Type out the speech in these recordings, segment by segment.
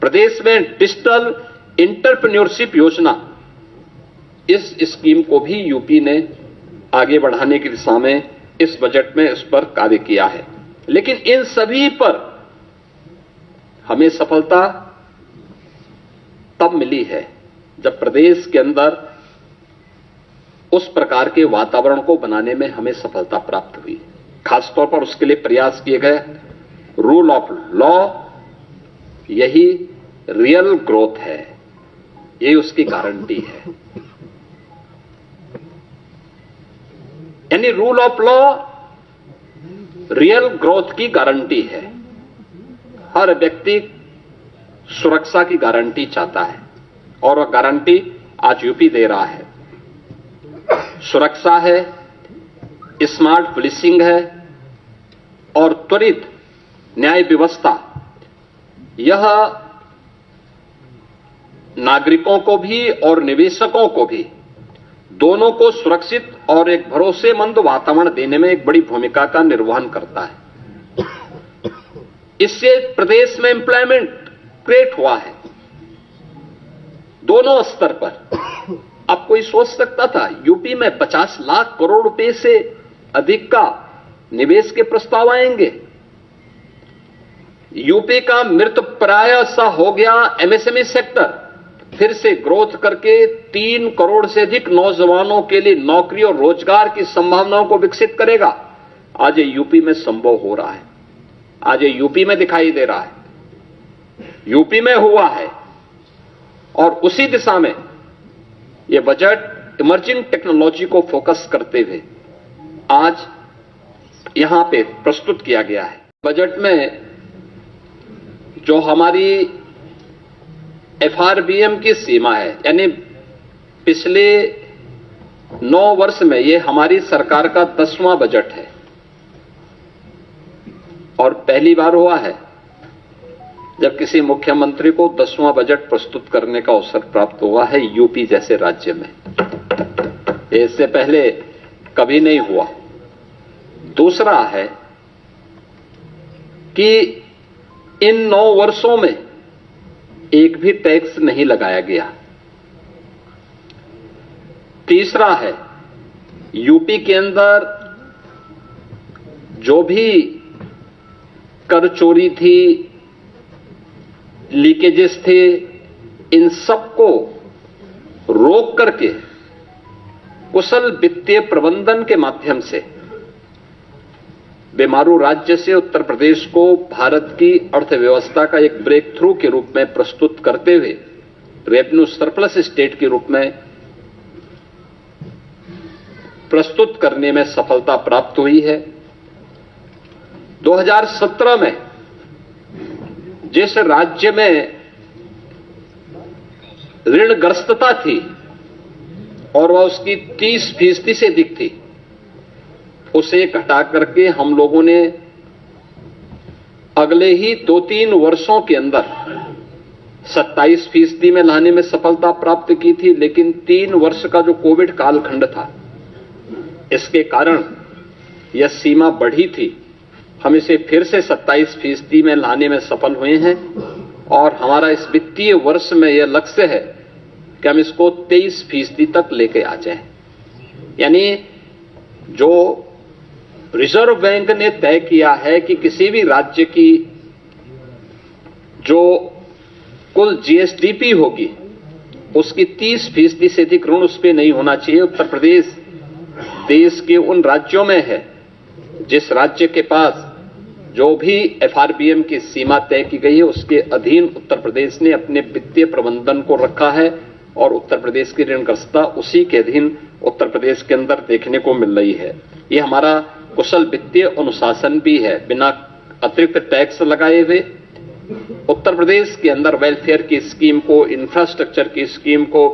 प्रदेश में digital entrepreneurship योजना, इस स्कीम को भी यूपी ने आगे बढ़ाने की दिशा में इस बजट में इस पर कार्य किया है। लेकिन इन सभी पर हमें सफलता तब मिली है जब प्रदेश के अंदर उस प्रकार के वातावरण को बनाने में हमें सफलता प्राप्त हुई। खासतौर पर उसके लिए प्रयास किए गए रूल ऑफ लॉ, यही रियल ग्रोथ है, यही उसकी गारंटी है। यानी rule of law real growth की गारंटी है। हर व्यक्ति सुरक्षा की गारंटी चाहता है और वह गारंटी आज यूपी दे रहा है। सुरक्षा है, स्मार्ट पुलिसिंग है और त्वरित न्याय व्यवस्था। यह नागरिकों को भी और निवेशकों को भी, दोनों को सुरक्षित और एक भरोसेमंद वातावरण देने में एक बड़ी भूमिका का निर्वहन करता है। इससे प्रदेश में एम्प्लॉयमेंट क्रिएट हुआ है दोनों स्तर पर। अब कोई सोच सकता था यूपी में 50 लाख करोड़ रुपए से अधिक का निवेश के प्रस्ताव आएंगे? यूपी का मृत प्राय सा हो गया एमएसएमई सेक्टर, फिर से ग्रोथ करके 3 करोड़ से अधिक नौजवानों के लिए नौकरी और रोजगार की संभावनाओं को विकसित करेगा। आज ये यूपी में संभव हो रहा है, आज ये यूपी में दिखाई दे रहा है, यूपी में हुआ है। और उसी दिशा में यह बजट इमर्जिंग टेक्नोलॉजी को फोकस करते हुए आज यहां पे प्रस्तुत किया गया है। बजट में जो हमारी एफआरबीएम की सीमा है, यानी पिछले 9 वर्ष में यह हमारी सरकार का 10वां बजट है और पहली बार हुआ है जब किसी मुख्यमंत्री को 10वां बजट प्रस्तुत करने का अवसर प्राप्त हुआ है यूपी जैसे राज्य में। इससे पहले कभी नहीं हुआ। दूसरा है कि इन 9 वर्षों में एक भी टैक्स नहीं लगाया गया। तीसरा है यूपी के अंदर जो भी कर चोरी थी, लीकेजेस थे, इन सबको रोक करके कुशल वित्तीय प्रबंधन के माध्यम से बेमारू राज्य से उत्तर प्रदेश को भारत की अर्थव्यवस्था का एक ब्रेक थ्रू के रूप में प्रस्तुत करते हुए रेवेन्यू सरप्लस स्टेट के रूप में प्रस्तुत करने में सफलता प्राप्त हुई है। 2017 में जिस राज्य में ऋणग्रस्तता थी और वह उसकी 30% से अधिक थी, उसे घटा करके हम लोगों ने अगले ही 2-3 वर्षों के अंदर 27% में लाने में सफलता प्राप्त की थी। लेकिन 3 वर्ष का जो कोविड कालखंड था, इसके कारण यह सीमा बढ़ी थी। हम इसे फिर से 27% में लाने में सफल हुए हैं और हमारा इस वित्तीय वर्ष में यह लक्ष्य है कि हम इसको 23% तक लेके आ जाएं। यानी जो रिजर्व बैंक ने तय किया है कि किसी भी राज्य की जो कुल जीएसडीपी होगी उसकी 30% से अधिक ऋण उस पर नहीं होना चाहिए। उत्तर प्रदेश देश के उन राज्यों में है जिस राज्य के पास जो भी एफआरबीएम की सीमा तय की गई है उसके अधीन उत्तर प्रदेश ने अपने वित्तीय प्रबंधन को रखा है और उत्तर प्रदेश की ऋणग्रस्तता उसी के अधीन उत्तर प्रदेश के अंदर देखने को मिल रही है। यह हमारा कुशल वित्तीय अनुशासन भी है। बिना अतिरिक्त टैक्स लगाए हुए उत्तर प्रदेश के अंदर वेलफेयर की स्कीम को, इंफ्रास्ट्रक्चर की स्कीम को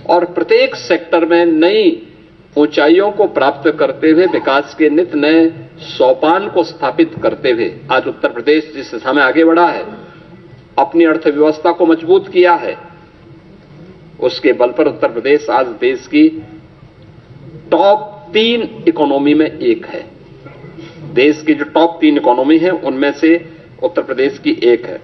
और प्रत्येक सेक्टर में नई ऊंचाइयों को प्राप्त करते हुए विकास के नित नए सोपान को स्थापित करते हुए आज उत्तर प्रदेश जिस दिशा में आगे बढ़ा है, अपनी अर्थव्यवस्था को मजबूत किया है, उसके बल पर उत्तर प्रदेश आज देश की टॉप 3 इकोनॉमी में एक है। देश की जो टॉप 3 इकोनॉमी है उनमें से उत्तर प्रदेश की एक है।